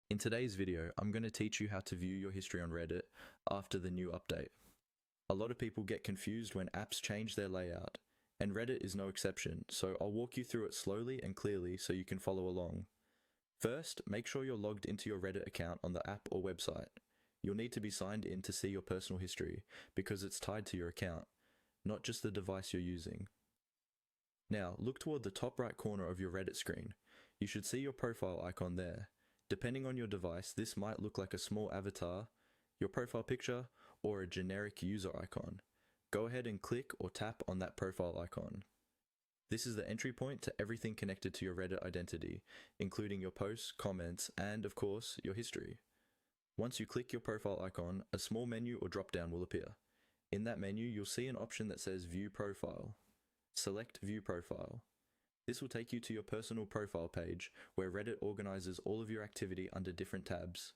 In today's video, I'm going to teach you how to view your history on Reddit after the new update. A lot of people get confused when apps change their layout, and Reddit is no exception, so I'll walk you through it slowly and clearly so you can follow along. First, make sure you're logged into your Reddit account on the app or website. You'll need to be signed in to see your personal history, because it's tied to your account, not just the device you're using. Now, look toward the top right corner of your Reddit screen. You should see your profile icon there. Depending on your device, this might look like a small avatar, your profile picture, or a generic user icon. Go ahead and click or tap on that profile icon. This is the entry point to everything connected to your Reddit identity, including your posts, comments, and, of course, your history. Once you click your profile icon, a small menu or drop-down will appear. In that menu, you'll see an option that says View Profile. Select View Profile. This will take you to your personal profile page, where Reddit organizes all of your activity under different tabs.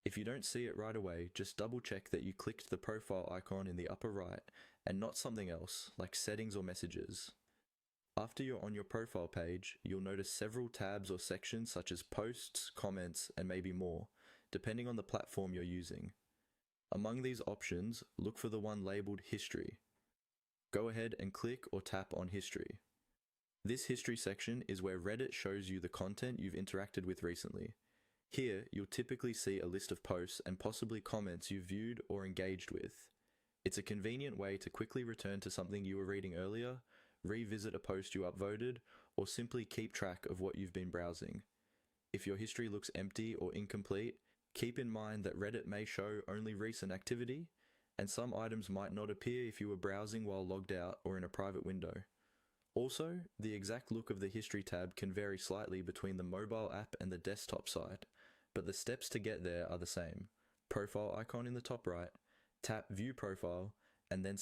If you don't see it right away, just double check that you clicked the profile icon in the upper right and not something else, like settings or messages. After you're on your profile page, you'll notice several tabs or sections such as posts, comments, and maybe more, depending on the platform you're using. Among these options, look for the one labeled History. Go ahead and click or tap on History. This history section is where Reddit shows you the content you've interacted with recently. Here, you'll typically see a list of posts and possibly comments you viewed or engaged with. It's a convenient way to quickly return to something you were reading earlier, revisit a post you upvoted, or simply keep track of what you've been browsing. If your history looks empty or incomplete, keep in mind that Reddit may show only recent activity, and some items might not appear if you were browsing while logged out or in a private window. Also, the exact look of the History tab can vary slightly between the mobile app and the desktop side, but the steps to get there are the same. Profile icon in the top right, tap View Profile, and then